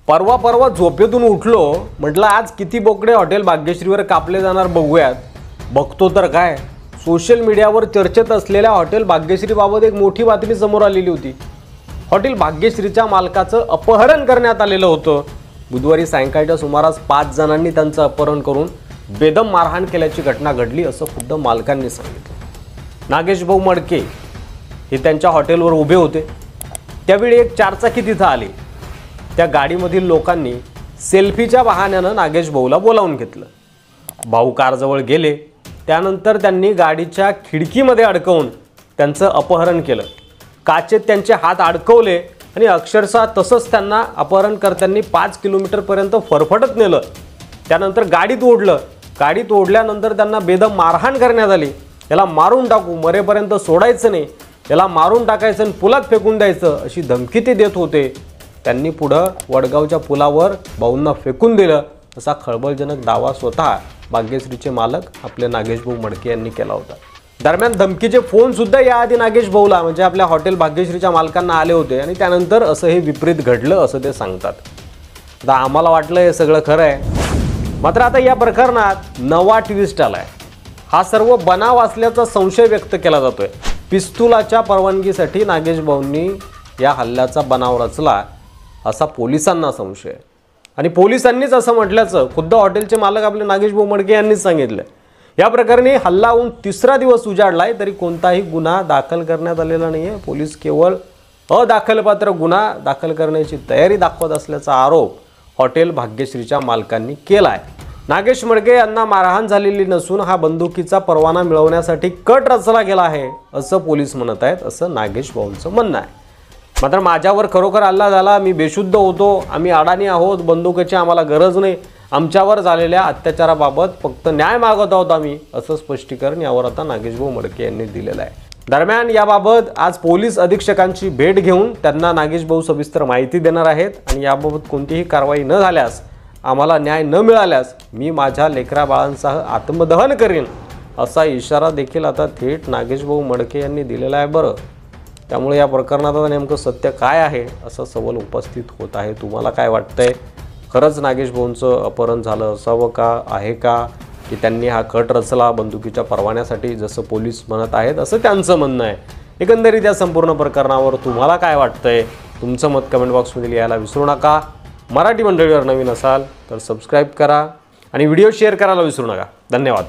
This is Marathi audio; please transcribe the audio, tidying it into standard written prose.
परवा झोपेतून उठलो, म्हटलं आज किती बोकडे हॉटेल भाग्यश्रीवर कापले जाणार बघूयात। बघतो तर काय, सोशल मीडियावर चर्चेत असलेल्या हॉटेल भाग्यश्रीबाबत एक मोठी बातमी समोर आलेली होती। हॉटेल भाग्यश्रीच्या मालकाचं अपहरण करण्यात आलेलं होतं। बुधवारी सायंकाळच्या सुमारास 5 जणांनी त्यांचं अपहरण करून बेदम मारहाण केल्याची घटना घडली असं खुद्द मालकांनी सांगितलं। नागेश भाऊ मडके हे त्यांच्या हॉटेलवर उभे होते। त्यावेळी एक चारचाकी तिथं आली। त्या गाडीमधील लोकांनी सेल्फीच्या बहाण्यानं नागेश भाऊला बोलावून घेतलं। भाऊ कारजवळ गेले, त्यानंतर त्यांनी गाडीच्या खिडकीमध्ये अडकवून त्यांचं अपहरण केलं। काचेत त्यांचे हात अडकवले आणि अक्षरशः तसंच त्यांना अपहरणकर्त्यांनी 5 किलोमीटरपर्यंत फरफटत नेलं। त्यानंतर गाडीत ओढलं। गाडीत ओढल्यानंतर त्यांना बेदम मारहाण करण्यात आली। याला मारून टाकू, मरेपर्यंत सोडायचं नाही, याला मारून टाकायचं आणि पुलात फेकून द्यायचं अशी धमकी ते देत होते। त्यांनी पुढं वडगावच्या पुलावर भाऊंना फेकून दिलं असा खळबळजनक दावा स्वतः भाग्यश्रीचे मालक आपले नागेश भाऊ मडके यांनी केला होता। दरम्यान धमकीचे फोन सुद्धा याआधी नागेश भाऊला म्हणजे आपल्या हॉटेल भाग्यश्रीच्या मालकांना आले होते आणि त्यानंतर असं हे विपरीत घडलं असं ते सांगतात। आता आम्हाला वाटलं हे सगळं खरं आहे, मात्र आता या प्रकरणात नवा ट्विस्ट आलाय। हा सर्व बनाव असल्याचा संशय व्यक्त केला जातोय। पिस्तुलाच्या परवानगीसाठी नागेश भाऊंनी या हल्ल्याचा बनाव रचला असा पोलिसांना संशय आहे आणि पोलिसांनीच असं म्हटल्याचं खुद्द हॉटेलचे मालक आपले नागेश भाऊ मडके यांनीच सांगितलं। या प्रकरणी हल्ला होऊन 3रा दिवस उजाडलाय तरी कोणताही गुन्हा दाखल करण्यात आलेला नाहीये। पोलीस केवळ अदाखलपात्र गुन्हा दाखल करण्याची तयारी दाखवत असल्याचा आरोप हॉटेल भाग्यश्रीच्या मालकांनी केलाय। नागेश मडके यांना मारहाण झालेली नसून हा बंदुकीचा परवाना मिळवण्यासाठी कट रचला गेला आहे असं पोलीस म्हणत आहेत, असं नागेश भाऊंचं म्हणणं आहे। मात्र माझ्यावर खरोखर हल्ला झाला, मी बेशुद्ध होतो, आम्ही अडाणी आहोत, बंदुकीची आम्हाला गरज नाही, आमच्यावर झालेल्या अत्याचाराबाबत फक्त न्याय मागत आहोत आम्ही, असं स्पष्टीकरण यावर आता नागेश भाऊ मडके यांनी दिलेलं आहे। दरम्यान याबाबत आज पोलीस अधीक्षकांची भेट घेऊन त्यांना नागेश भाऊ सविस्तर माहिती देणार आहेत आणि याबाबत कोणतीही कारवाई न झाल्यास, आम्हाला न्याय न मिळाल्यास मी माझ्या लेकरा बाळांसह आत्मदहन करीन असा इशारा देखील आता थेट नागेश भाऊ मडके यांनी दिलेला आहे। बरं, त्यामुळे या प्रकरणात आता नेमकं सत्य काय आहे असं सवाल उपस्थित होत आहे। तुम्हाला काय वाटतंय, खरंच नागेश भाऊंचं अपहरण झालं असावं का, आहे का की त्यांनी हा कट रचला बंदुकीच्या परवान्यासाठी जसं पोलीस म्हणत आहेत असं त्यांचं म्हणणं आहे। एकंदरीत या संपूर्ण प्रकरणावर तुम्हाला काय वाटतंय, तुमचं मत कमेंट बॉक्समध्ये लिहायला विसरू नका। मराठी मंडळीवर नवीन असाल तर सबस्क्राईब करा आणि व्हिडिओ शेअर करायला विसरू नका। धन्यवाद।